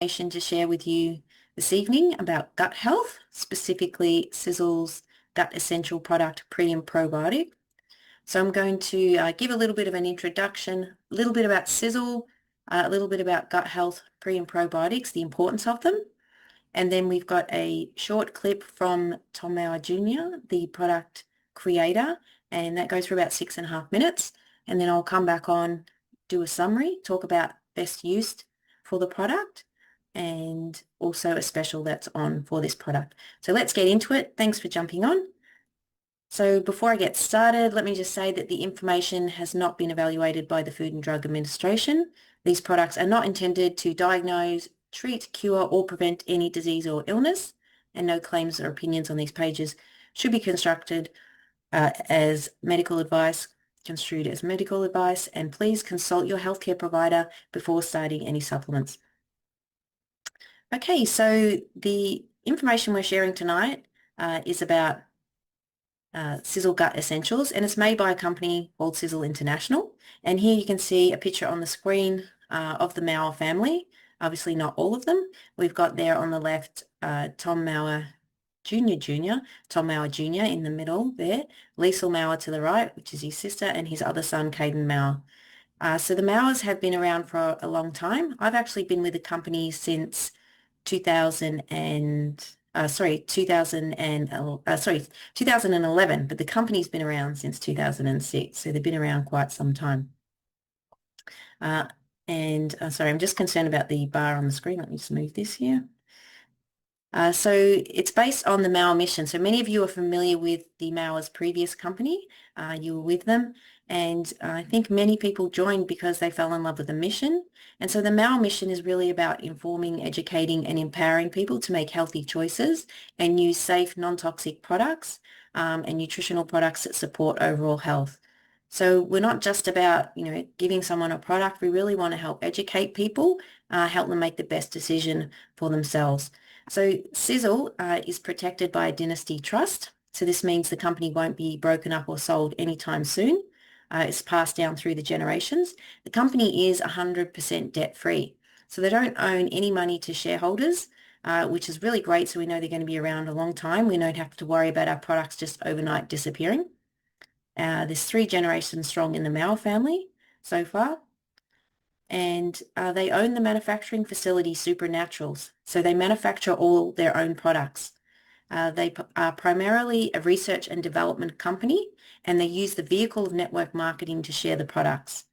information to share with you this evening about gut health, specifically Sizzle's Gut Essential product pre and probiotic. So I'm going to give a little bit of an introduction, a little bit about Sizzle, a little bit about gut health pre and probiotics, the importance of them. And then we've got a short clip from Tom Mauer Jr., the product creator, and that goes for about 6.5 minutes. And then I'll come back on, do a summary, talk about best use for the product, and also a special that's on for this product. So let's get into it. Thanks for jumping on. So before I get started, let me just say that the information has not been evaluated by the Food and Drug Administration. These products are not intended to diagnose, treat, cure, or prevent any disease or illness, and no claims or opinions on these pages should be construed as medical advice, and please consult your healthcare provider before starting any supplements. Okay, so the information we're sharing tonight is about Sizzle Gut Essentials, and it's made by a company called Sizzle International. And here you can see a picture on the screen of the Mauer family. Obviously not all of them. We've got there on the left Tom Mauer Tom Mauer Jr. in the middle there, Liesl Mauer to the right, which is his sister, and his other son, Caden Mauer. So the Mauers have been around for a long time. I've actually been with the company since 2011, but the company's been around since 2006, so they've been around quite some time. Sorry, I'm just concerned about the bar on the screen. Let me just move this here. So it's based on the Mauer mission. So many of you are familiar with the Mauer's previous company. You were with them, and I think many people joined because they fell in love with the mission. And so the Mauer mission is really about informing, educating, and empowering people to make healthy choices and use safe, non-toxic products and nutritional products that support overall health. So we're not just about, giving someone a product. We really want to help educate people, help them make the best decision for themselves. So Sizzle is protected by a dynasty trust. So this means the company won't be broken up or sold anytime soon. It's passed down through the generations. The company is 100% debt-free. So they don't own any money to shareholders, which is really great. So we know they're going to be around a long time. We don't have to worry about our products just overnight disappearing. There's 3 generations strong in the Mauer family so far. And they own the manufacturing facility Supernaturals. So they manufacture all their own products. They are primarily a research and development company, and they use the vehicle of network marketing to share the products.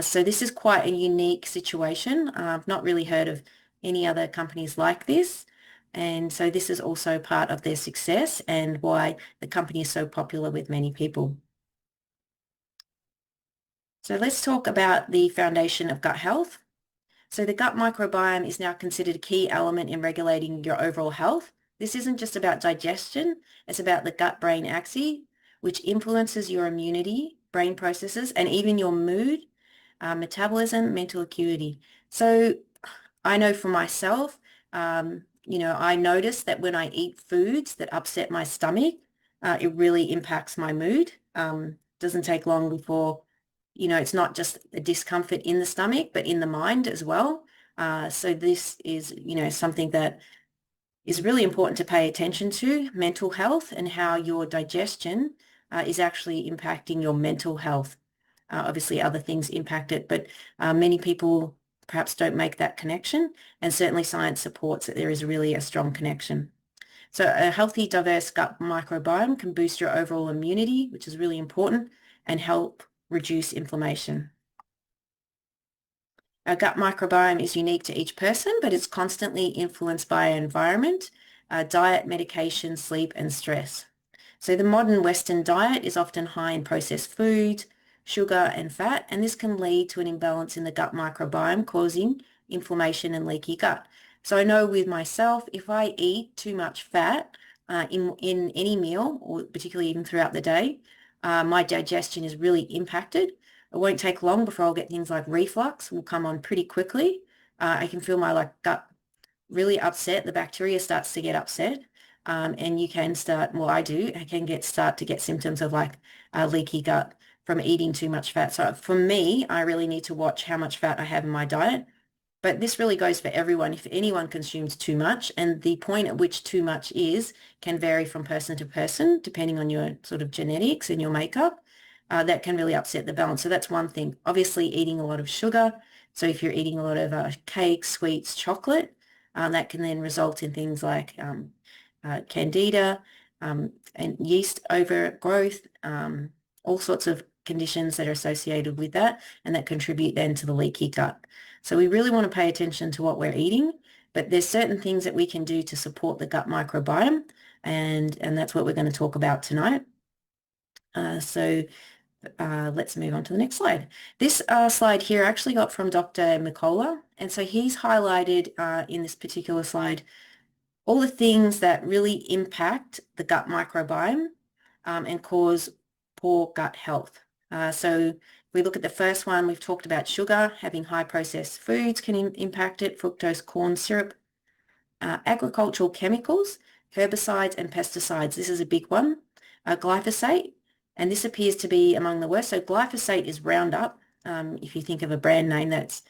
So this is quite a unique situation. I've not really heard of any other companies like this. And so this is also part of their success and why the company is so popular with many people. So let's talk about the foundation of gut health. So the gut microbiome is now considered a key element in regulating your overall health. This isn't just about digestion, it's about the gut-brain axis, which influences your immunity, brain processes, and even your mood, metabolism, mental acuity. So I know for myself, I notice that when I eat foods that upset my stomach, it really impacts my mood. Doesn't take long before it's not just a discomfort in the stomach, but in the mind as well. So this is, something that is really important to pay attention to, mental health and how your digestion is actually impacting your mental health. Obviously, other things impact it, but many people perhaps don't make that connection, and certainly science supports that there is really a strong connection. So a healthy, diverse gut microbiome can boost your overall immunity, which is really important, and help reduce inflammation. Our gut microbiome is unique to each person, but it's constantly influenced by our environment, diet, medication, sleep, and stress. So the modern Western diet is often high in processed foods, sugar, and fat, and this can lead to an imbalance in the gut microbiome, causing inflammation and leaky gut. So I know with myself, if I eat too much fat in any meal, or particularly even throughout the day, my digestion is really impacted. It won't take long before I'll get things like reflux will come on pretty quickly. I can feel my gut really upset. The bacteria starts to get upset. And you can start, well, I can start to get symptoms of like leaky gut from eating too much fat. So for me, I really need to watch how much fat I have in my diet. But this really goes for everyone if anyone consumes too much, and the point at which too much is can vary from person to person, depending on your sort of genetics and your makeup. That can really upset the balance. So that's one thing. Obviously, eating a lot of sugar. So if you're eating a lot of cakes, sweets, chocolate, that can then result in things like candida and yeast overgrowth, all sorts of conditions that are associated with that, and that contribute then to the leaky gut. So we really want to pay attention to what we're eating, but there's certain things that we can do to support the gut microbiome, and that's what we're going to talk about tonight. Let's move on to the next slide. This slide here I actually got from Dr. Mikola, and so he's highlighted in this particular slide all the things that really impact the gut microbiome and cause poor gut health. So we look at the first one, we've talked about sugar, having high processed foods can impact it, fructose corn syrup, agricultural chemicals, herbicides and pesticides. This is a big one. Glyphosate, and this appears to be among the worst. So glyphosate is Roundup. If you think of a brand name, that's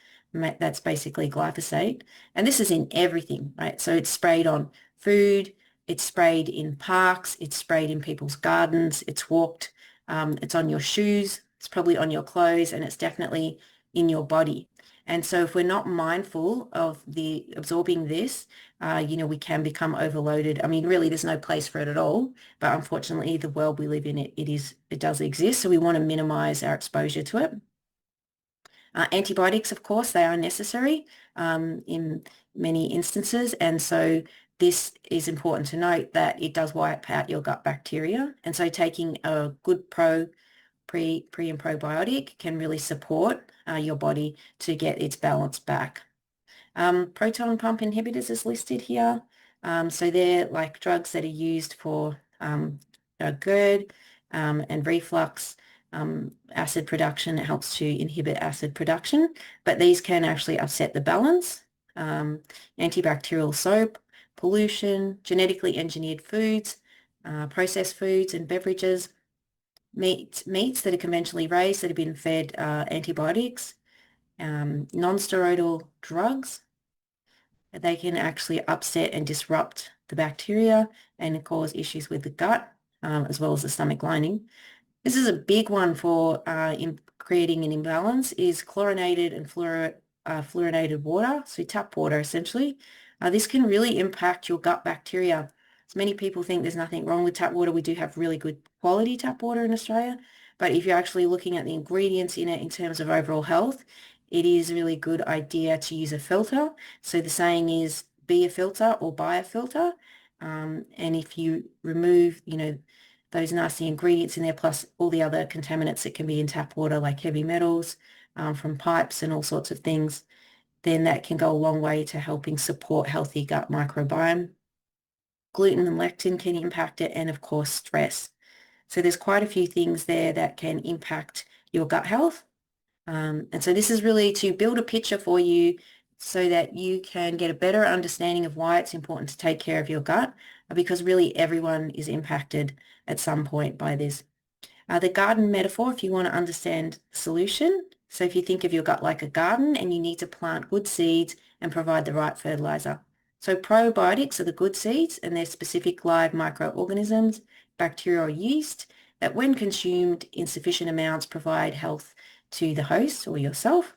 basically glyphosate. And this is in everything, right? So it's sprayed on food, it's sprayed in parks, it's sprayed in people's gardens, it's walked, it's on your shoes, it's probably on your clothes, and it's definitely in your body. And so if we're not mindful of the absorbing this, we can become overloaded. I mean, really, there's no place for it at all. But unfortunately, the world we live in, it does exist. So we want to minimize our exposure to it. Antibiotics, of course, they are necessary in many instances. And so this is important to note that it does wipe out your gut bacteria. And so taking a good pre and probiotic can really support your body to get its balance back. Proton pump inhibitors is listed here. So they're like drugs that are used for GERD and reflux, acid production. It helps to inhibit acid production, but these can actually upset the balance. Antibacterial soap, pollution, genetically engineered foods, processed foods and beverages, meats that are conventionally raised that have been fed antibiotics, non-steroidal drugs. They can actually upset and disrupt the bacteria and cause issues with the gut as well as the stomach lining. This is a big one for in creating an imbalance is chlorinated and fluorinated water, so tap water essentially. This can really impact your gut bacteria. So many people think there's nothing wrong with tap water. We do have really good quality tap water in Australia, but if you're actually looking at the ingredients in it in terms of overall health, it is a really good idea to use a filter. So the saying is be a filter or buy a filter. And if you remove, those nasty ingredients in there, plus all the other contaminants that can be in tap water, like heavy metals from pipes and all sorts of things, then that can go a long way to helping support healthy gut microbiome. Gluten and lectin can impact it, and of course, stress. So there's quite a few things there that can impact your gut health. And so this is really to build a picture for you so that you can get a better understanding of why it's important to take care of your gut, because really everyone is impacted at some point by this. The garden metaphor, if you want to understand the solution. So if you think of your gut like a garden and you need to plant good seeds and provide the right fertilizer. So probiotics are the good seeds, and they're specific live microorganisms, bacteria or yeast, that when consumed in sufficient amounts provide health to the host or yourself.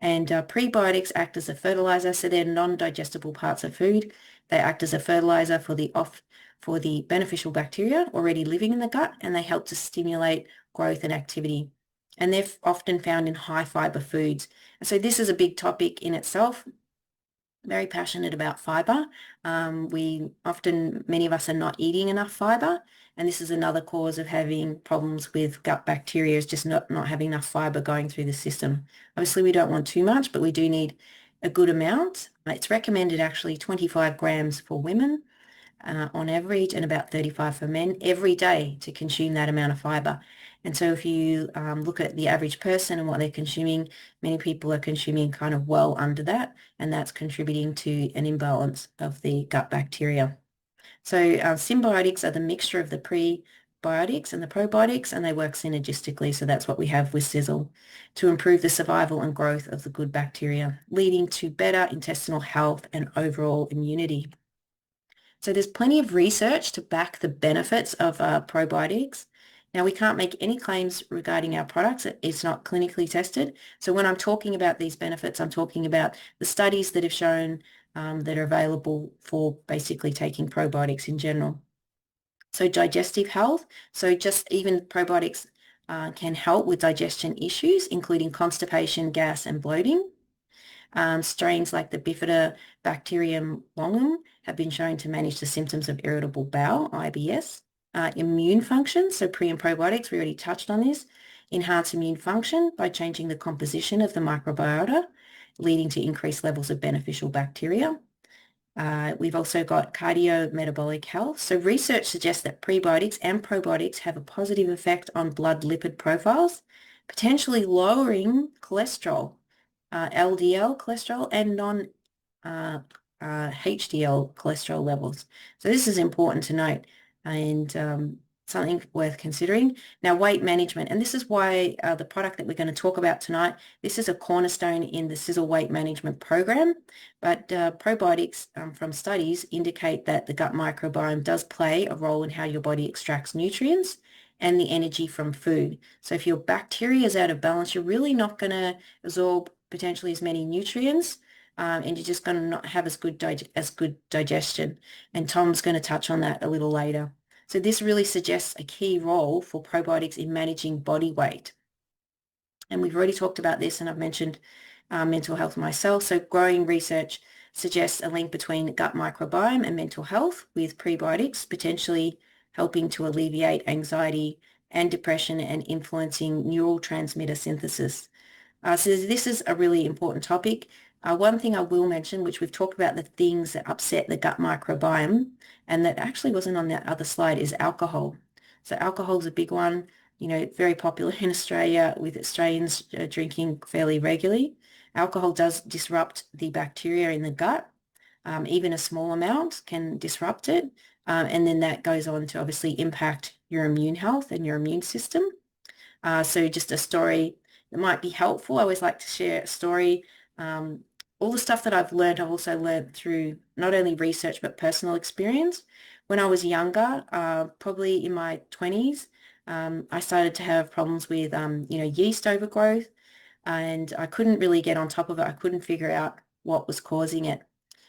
And prebiotics act as a fertilizer, so they're non-digestible parts of food. They act as a fertilizer for the beneficial bacteria already living in the gut, and they help to stimulate growth and activity. And they're often found in high fiber foods. And so this is a big topic in itself. Very passionate about fiber. Many of us are not eating enough fiber, and this is another cause of having problems with gut bacteria, is just not having enough fiber going through the system. Obviously, we don't want too much, but we do need a good amount. It's recommended actually 25 grams for women on average, and about 35 for men every day to consume that amount of fiber. And so if you look at the average person and what they're consuming, many people are consuming kind of well under that, and that's contributing to an imbalance of the gut bacteria. So symbiotics are the mixture of the prebiotics and the probiotics, and they work synergistically. So that's what we have with Sizzle to improve the survival and growth of the good bacteria, leading to better intestinal health and overall immunity. So there's plenty of research to back the benefits of probiotics. Now, we can't make any claims regarding our products. It's not clinically tested. So when I'm talking about these benefits, I'm talking about the studies that have shown that are available for basically taking probiotics in general. So digestive health. So just even probiotics can help with digestion issues, including constipation, gas, and bloating. Strains like the Bifidobacterium longum have been shown to manage the symptoms of irritable bowel, IBS. Immune function, so pre and probiotics, we already touched on this, enhance immune function by changing the composition of the microbiota, leading to increased levels of beneficial bacteria. We've also got cardiometabolic health. So research suggests that prebiotics and probiotics have a positive effect on blood lipid profiles, potentially lowering cholesterol, LDL cholesterol and non-HDL cholesterol levels. So this is important to note and something worth considering. Now, weight management, and this is why the product that we're going to talk about tonight, this is a cornerstone in the Sizzle weight management program, but probiotics from studies indicate that the gut microbiome does play a role in how your body extracts nutrients and the energy from food. So if your bacteria is out of balance, you're really not going to absorb potentially as many nutrients, and you're just going to not have as good digestion. And Tom's going to touch on that a little later. So this really suggests a key role for probiotics in managing body weight. And we've already talked about this, and I've mentioned mental health myself. So growing research suggests a link between gut microbiome and mental health, with prebiotics potentially helping to alleviate anxiety and depression and influencing neurotransmitter synthesis. So this is a really important topic. One thing I will mention, which we've talked about, the things that upset the gut microbiome, and that actually wasn't on that other slide, is alcohol. So alcohol is a big one, very popular in Australia, with Australians drinking fairly regularly. Alcohol does disrupt the bacteria in the gut. Even a small amount can disrupt it. And then that goes on to obviously impact your immune health and your immune system. So just a story that might be helpful. I always like to share a story. All the stuff that I've learned, I've also learned through not only research, but personal experience. When I was younger, probably in my 20s, I started to have problems with, yeast overgrowth, and I couldn't really get on top of it. I couldn't figure out what was causing it.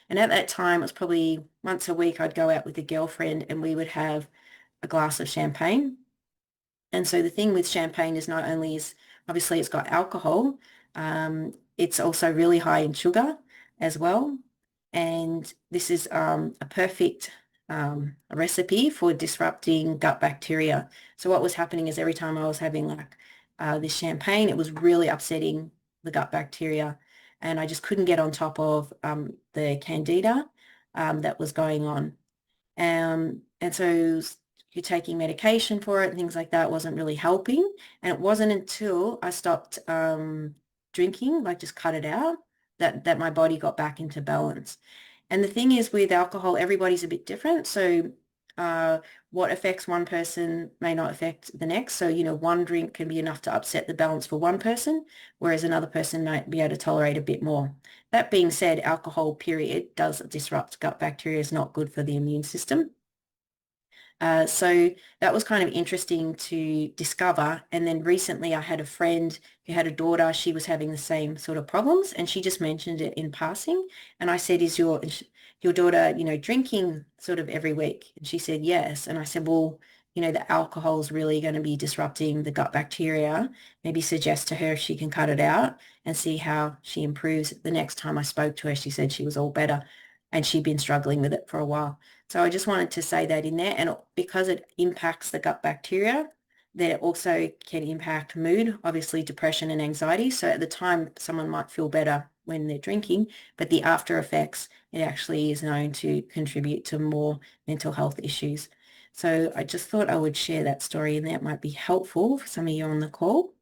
And at that time, it was probably once a week I'd go out with a girlfriend and we would have a glass of champagne. And so the thing with champagne is not only is obviously it's got alcohol, it's also really high in sugar as well. And this is a perfect recipe for disrupting gut bacteria. So what was happening is every time I was having this champagne, it was really upsetting the gut bacteria. And I just couldn't get on top of the candida that was going on. And so you're taking medication for it and things like that wasn't really helping. And it wasn't until I stopped drinking, like just cut it out, that my body got back into balance. And the thing is with alcohol, everybody's a bit different. So what affects one person may not affect the next. So, one drink can be enough to upset the balance for one person, whereas another person might be able to tolerate a bit more. That being said, alcohol, period, does disrupt gut bacteria, is not good for the immune system. So that was kind of interesting to discover. And then recently I had a friend who had a daughter. She was having the same sort of problems, and she just mentioned it in passing. And I said, is your daughter, drinking sort of every week? And she said, yes. And I said, well, the alcohol is really going to be disrupting the gut bacteria. Maybe suggest to her if she can cut it out and see how she improves. The next time I spoke to her, she said she was all better, and she'd been struggling with it for a while. So I just wanted to say that in there. And because it impacts the gut bacteria, then it also can impact mood, obviously depression and anxiety. So at the time, someone might feel better when they're drinking, but the after effects, it actually is known to contribute to more mental health issues. So I just thought I would share that story, and that might be helpful for some of you on the call.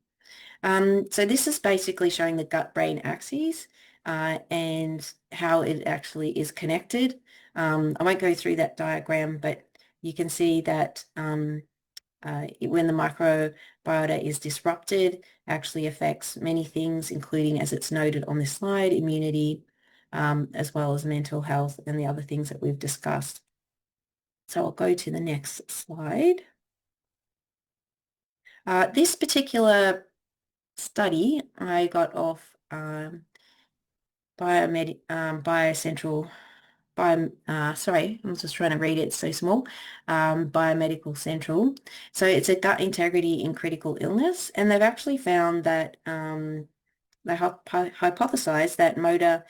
So this is basically showing the gut-brain axes and how it actually is connected. I won't go through that diagram, but you can see that when the microbiota is disrupted, actually affects many things, including, as it's noted on this slide, immunity, as well as mental health and the other things that we've discussed. So I'll go to the next slide. This particular study I got off Biocentral, sorry, I'm just trying to read it, it's so small, Biomedical Central. So it's a gut integrity in critical illness, and they've actually found that they hypothesized that motor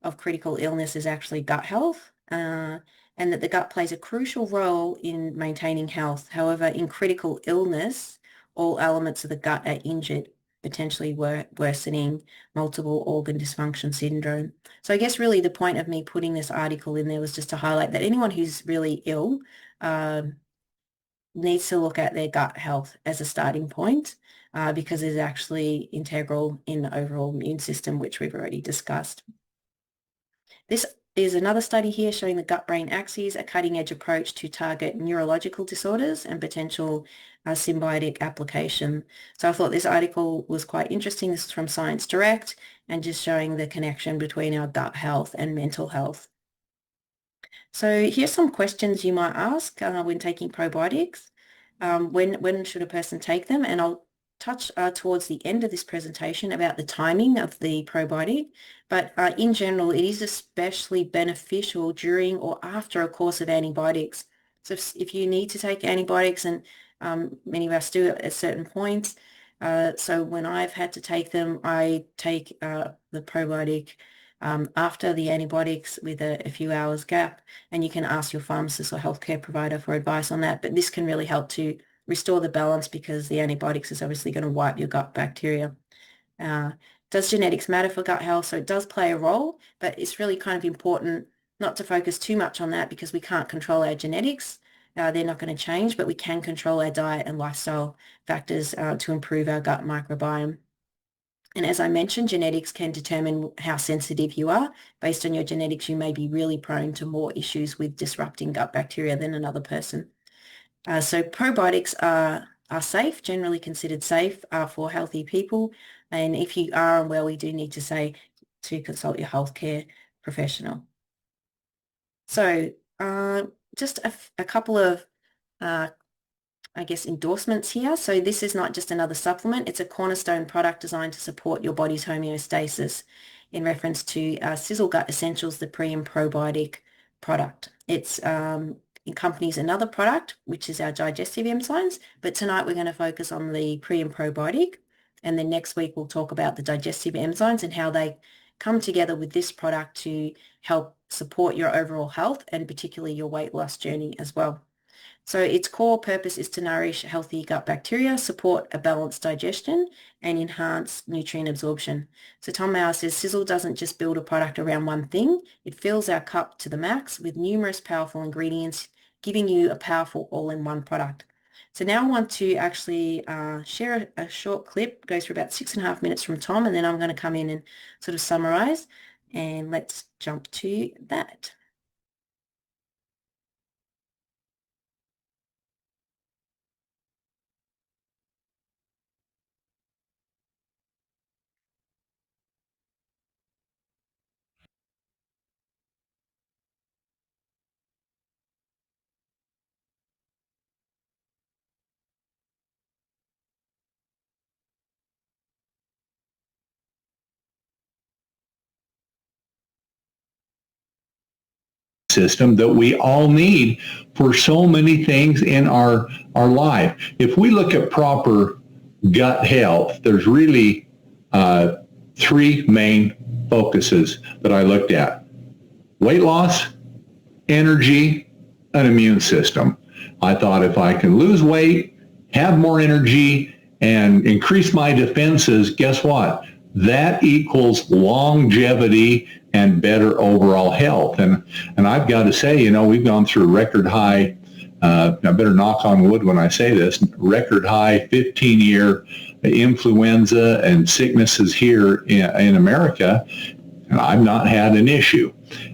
of critical illness is actually gut health, and that the gut plays a crucial role in maintaining health. However, in critical illness, all elements of the gut are injured, potentially worsening multiple organ dysfunction syndrome. So I guess really the point of me putting this article in there was just to highlight that anyone who's really ill needs to look at their gut health as a starting point, because it's actually integral in the overall immune system, which we've already discussed. This is another study here showing the gut-brain axis, a cutting-edge approach to target neurological disorders and potential symbiotic application. So I thought this article was quite interesting. This is from Science Direct, and just showing the connection between our gut health and mental health. So here's some questions you might ask when taking probiotics. When should a person take them? And I'll touch towards the end of this presentation about the timing of the probiotic, but in general, it is especially beneficial during or after a course of antibiotics. So if you need to take antibiotics, and many of us do at certain points, so when I've had to take them, I take the probiotic after the antibiotics with a few hours gap, and you can ask your pharmacist or healthcare provider for advice on that, but this can really help to restore the balance, because the antibiotics is obviously going to wipe your gut bacteria. Does genetics matter for gut health? So it does play a role, but it's really kind of important not to focus too much on that, because we can't control our genetics. They're not going to change, but we can control our diet and lifestyle factors to improve our gut microbiome. And as I mentioned, genetics can determine how sensitive you are. Based on your genetics, you may be really prone to more issues with disrupting gut bacteria than another person. So probiotics are safe, generally considered safe for healthy people. And if you are unwell, we do need to say to consult your healthcare professional. So just a couple of I guess, endorsements here. So this is not just another supplement. It's a cornerstone product designed to support your body's homeostasis, in reference to Sizzle Gut Essentials, the pre and probiotic product. It's accompanies another product, which is our digestive enzymes. But tonight we're going to focus on the pre and probiotic. And then next week we'll talk about the digestive enzymes and how they come together with this product to help support your overall health, and particularly your weight loss journey as well. So its core purpose is to nourish healthy gut bacteria, support a balanced digestion, and enhance nutrient absorption. So Tom Mauer says, Sizzle doesn't just build a product around one thing. It fills our cup to the max with numerous powerful ingredients, giving you a powerful all-in-one product. So now I want to actually share a short clip. It goes for about 6.5 minutes from Tom, and then I'm going to come in and sort of summarize. And let's jump to that. System that we all need for so many things in our life. If we look at proper gut health, there's really three main focuses that I looked at: weight loss, energy, and immune system. I thought if I can lose weight, have more energy, and increase my defenses, guess what? That equals longevity and better overall health. And I've got to say, we've gone through record high, I better knock on wood when I say this, record high 15-year influenza and sicknesses here in America, and I've not had an issue.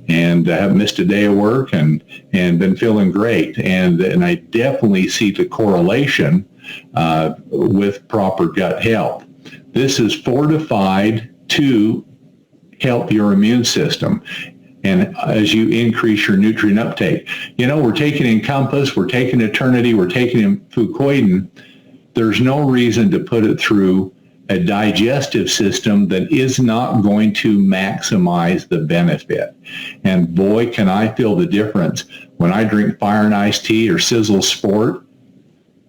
and haven't missed a day of work and been feeling great. And I definitely see the correlation with proper gut health. This is fortified to help your immune system. And as you increase your nutrient uptake, we're taking Encompass, we're taking Eternity, we're taking Fucoidan. There's no reason to put it through a digestive system that is not going to maximize the benefit. And boy, can I feel the difference when I drink Fire and Ice Tea or Sizzle Sport.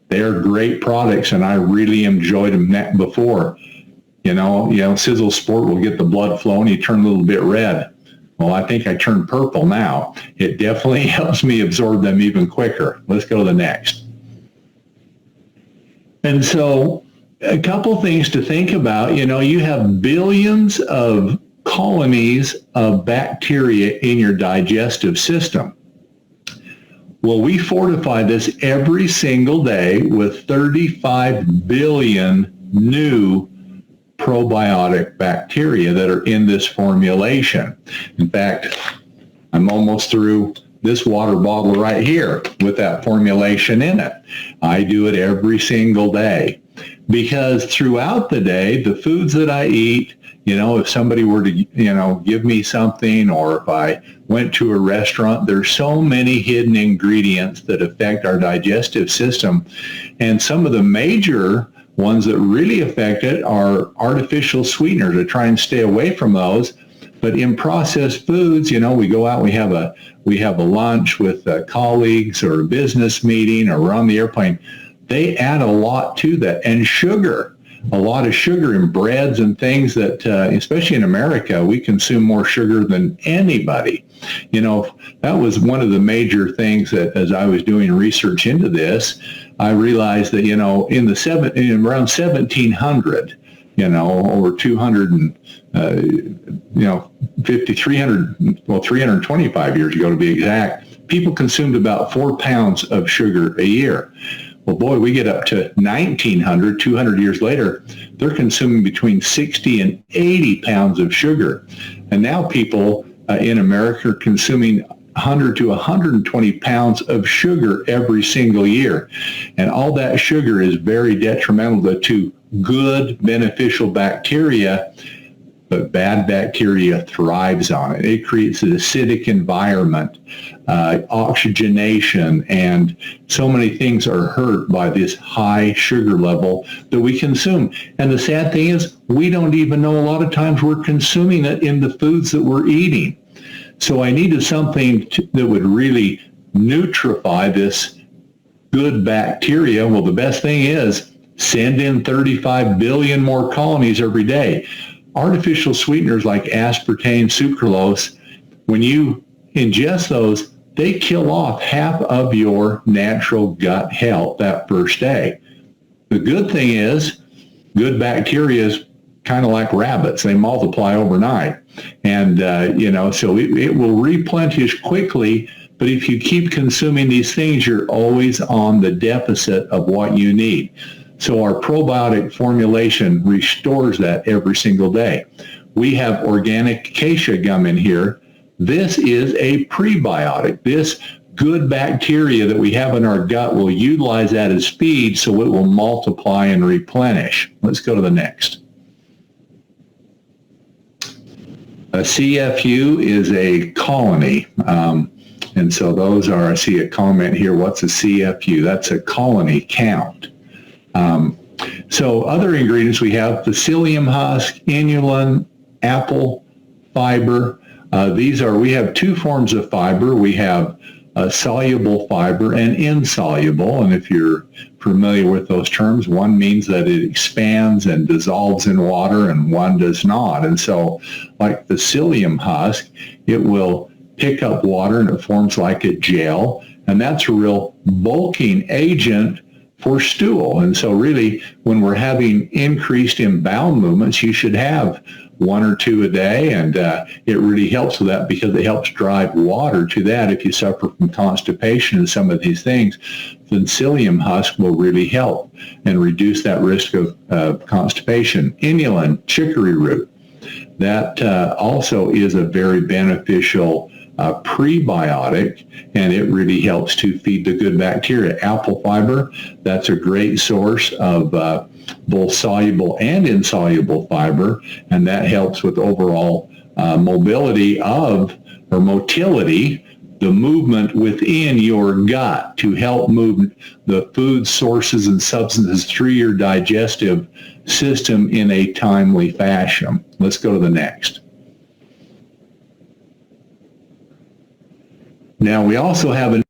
They're great products, and I really enjoyed them before. Sizzle Sport will get the blood flowing, you turn a little bit red. Well, I think I turned purple now. It definitely helps me absorb them even quicker. Let's go to the next. And so a couple things to think about. You have billions of colonies of bacteria in your digestive system. Well, we fortify this every single day with 35 billion new probiotic bacteria that are in this formulation. In fact, I'm almost through this water bottle right here with that formulation in it. I do it every single day because throughout the day, the foods that I eat, if somebody were to, give me something, or if I went to a restaurant, there's so many hidden ingredients that affect our digestive system. And some of the major ones that really affect it are artificial sweeteners. I try and stay away from those. But in processed foods, we go out, we have a lunch with colleagues or a business meeting, or we're on the airplane. They add a lot to that. And sugar, a lot of sugar in breads and things that, especially in America, we consume more sugar than anybody. That was one of the major things that, as I was doing research into this, I realized that, in around 1700, over 200 and, 325 years ago to be exact, people consumed about 4 pounds of sugar a year. Well, boy, we get up to 1900, 200 years later, they're consuming between 60 and 80 pounds of sugar. And now people in America are consuming 100 to 120 pounds of sugar every single year. And all that sugar is very detrimental to good, beneficial bacteria, but bad bacteria thrives on it. It creates an acidic environment, oxygenation, and so many things are hurt by this high sugar level that we consume. And the sad thing is, we don't even know a lot of times we're consuming it in the foods that we're eating. So I needed something that would really nutrify this good bacteria. Well, the best thing is send in 35 billion more colonies every day. Artificial sweeteners like aspartame, sucralose, when you ingest those, they kill off half of your natural gut health that first day. The good thing is, good bacteria is kind of like rabbits. They multiply overnight. And, so it will replenish quickly. But if you keep consuming these things, you're always on the deficit of what you need. So our probiotic formulation restores that every single day. We have organic acacia gum in here. This is a prebiotic. This good bacteria that we have in our gut will utilize that as feed, so it will multiply and replenish. Let's go to the next. A CFU is a colony. And so those are, I see a comment here, what's a CFU? That's a colony count. So other ingredients we have, psyllium husk, inulin, apple fiber. We have two forms of fiber. We have soluble fiber and insoluble. And if you're familiar with those terms, one means that it expands and dissolves in water and one does not. And so like the psyllium husk, it will pick up water and it forms like a gel. And that's a real bulking agent for stool. And so really, when we're having increased in bowel movements, you should have 1 or 2 a day. And it really helps with that because it helps drive water to that. If you suffer from constipation and some of these things, then psyllium husk will really help and reduce that risk of constipation. Inulin, chicory root, that also is a very beneficial prebiotic, and it really helps to feed the good bacteria. Apple fiber, that's a great source of both soluble and insoluble fiber, and that helps with overall mobility of, or motility, the movement within your gut to help move the food sources and substances through your digestive system in a timely fashion. Let's go to the next. Now we also have a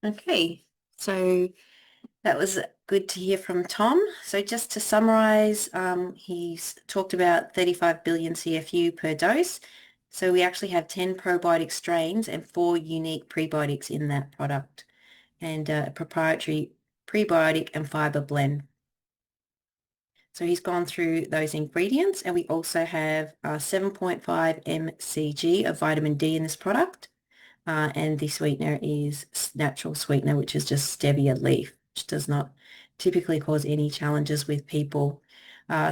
Okay, so that was good to hear from Tom. So just to summarize, he's talked about 35 billion CFU per dose. So we actually have 10 probiotic strains and 4 unique prebiotics in that product, and a proprietary prebiotic and fiber blend. So he's gone through those ingredients, and we also have 7.5 mcg of vitamin D in this product. And the sweetener is natural sweetener, which is just stevia leaf, which does not typically cause any challenges with people.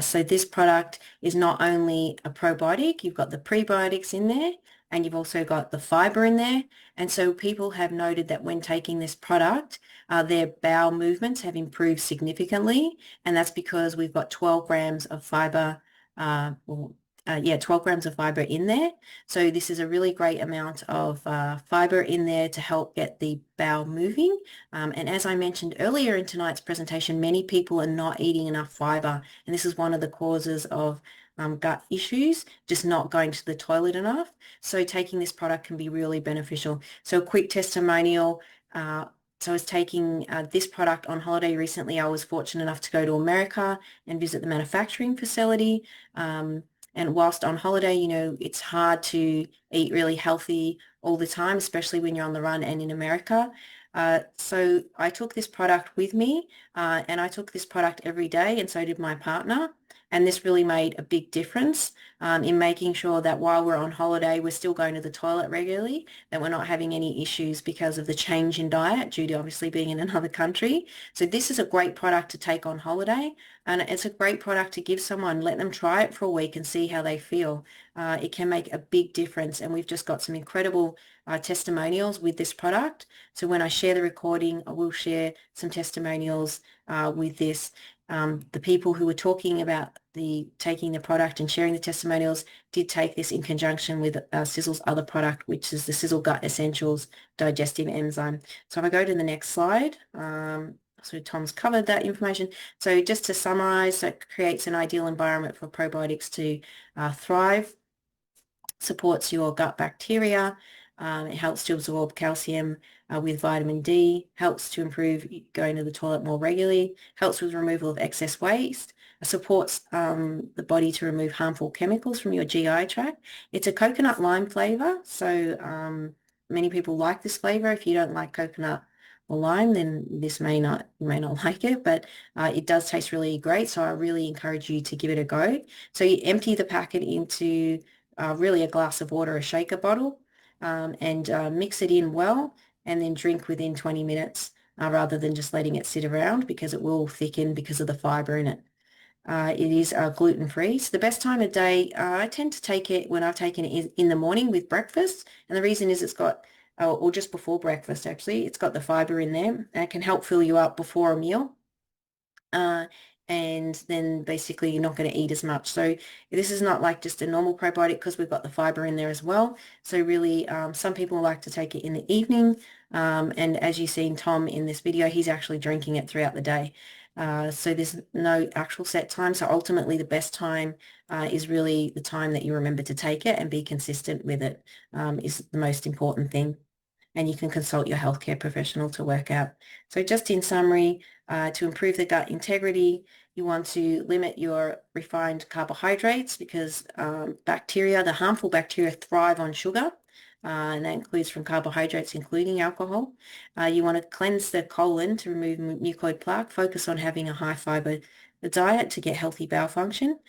So this product is not only a probiotic, you've got the prebiotics in there, and you've also got the fiber in there. And so people have noted that when taking this product, their bowel movements have improved significantly, and that's because we've got 12 grams of fiber, 12 grams of fiber in there. So this is a really great amount of fiber in there to help get the bowel moving. And as I mentioned earlier in tonight's presentation, many people are not eating enough fiber, and this is one of the causes of gut issues, just not going to the toilet enough. So taking this product can be really beneficial. So a quick testimonial. So I was taking this product on holiday recently. I was fortunate enough to go to America and visit the manufacturing facility. And whilst on holiday, you know, it's hard to eat really healthy all the time, especially when you're on the run and in America. So I took this product with me, and I took this product every day, and so did my partner. And this really made a big difference in making sure that while we're on holiday, we're still going to the toilet regularly, that we're not having any issues because of the change in diet due to obviously being in another country. So this is a great product to take on holiday, and it's a great product to give someone. Let them try it for a week and see how they feel. It can make a big difference, and we've just got some incredible testimonials with this product. So when I share the recording, I will share some testimonials with this. The people who were talking about taking the product and sharing the testimonials did take this in conjunction with Sizzle's other product, which is the Sizzle Gut Essentials Digestive Enzyme. So if I go to the next slide, so Tom's covered that information. So just to summarize, so it creates an ideal environment for probiotics to thrive, supports your gut bacteria. It helps to absorb calcium with vitamin D, helps to improve going to the toilet more regularly, helps with removal of excess waste, supports the body to remove harmful chemicals from your GI tract. It's a coconut lime flavor, so many people like this flavor. If you don't like coconut or lime, then this you may not like it, but it does taste really great, so I really encourage you to give it a go. So you empty the packet into really a glass of water, a shaker bottle, and mix it in well, and then drink within 20 minutes rather than just letting it sit around, because it will thicken because of the fiber in it. It is gluten-free. So the best time of day, I tend to take it when I've taken it is in the morning with breakfast. And the reason is it's got, or just before breakfast actually, it's got the fiber in there, and it can help fill you up before a meal. And then basically you're not going to eat as much. So this is not like just a normal probiotic, because we've got the fiber in there as well. So really, some people like to take it in the evening. And as you've seen Tom in this video, he's actually drinking it throughout the day. So there's no actual set time. So ultimately the best time is really the time that you remember to take it, and be consistent with it is the most important thing. And you can consult your healthcare professional to work out. So just in summary, to improve the gut integrity, you want to limit your refined carbohydrates, because bacteria, the harmful bacteria, thrive on sugar, and that includes from carbohydrates, including alcohol. You want to cleanse the colon to remove mucoid plaque, focus on having a high fiber the diet to get healthy bowel function.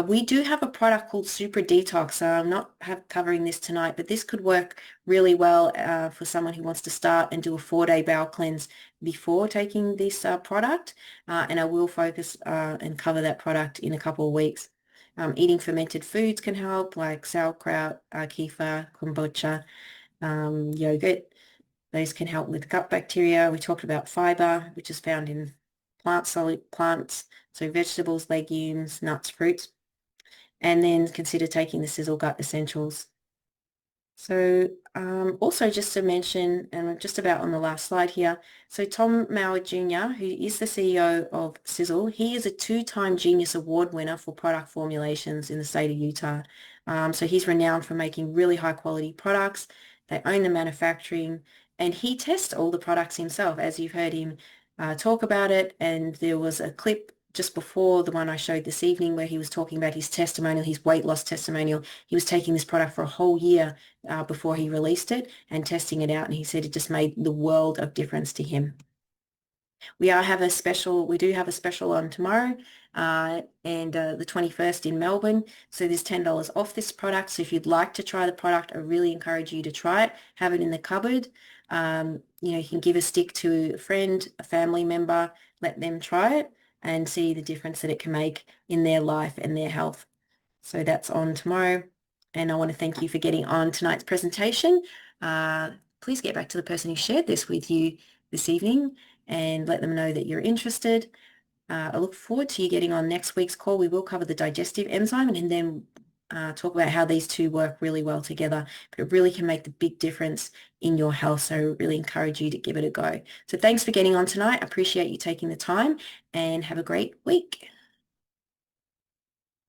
We do have a product called Super Detox. So I'm not covering this tonight, but this could work really well for someone who wants to start and do a 4-day bowel cleanse before taking this product. And I will focus and cover that product in a couple of weeks. Eating fermented foods can help, like sauerkraut, kefir, kombucha, yogurt. Those can help with gut bacteria. We talked about fiber, which is found in solid plants, so vegetables, legumes, nuts, fruits. And then consider taking the Sizzle Gut Essentials. So also just to mention, and I'm just about on the last slide here, so Tom Mauer Jr., who is the CEO of Sizzle, he is a 2-time Genius Award winner for product formulations in the state of Utah. So he's renowned for making really high quality products. They own the manufacturing, and he tests all the products himself, as you've heard him talk about it. And there was a clip just before the one I showed this evening where he was talking about his testimonial, his weight loss testimonial. He was taking this product for a whole year before he released it and testing it out. And he said it just made the world of difference to him. We do have a special on tomorrow and the 21st in Melbourne. So there's $10 off this product. So if you'd like to try the product, I really encourage you to try it. Have it in the cupboard. You can give a stick to a friend, a family member, let them try it and see the difference that it can make in their life and their health. So that's on tomorrow. And I want to thank you for getting on tonight's presentation. Please get back to the person who shared this with you this evening and let them know that you're interested. I look forward to you getting on next week's call. We will cover the digestive enzyme and then talk about how these two work really well together. But it really can make the big difference in your health. So I really encourage you to give it a go. So thanks for getting on tonight. I appreciate you taking the time and have a great week.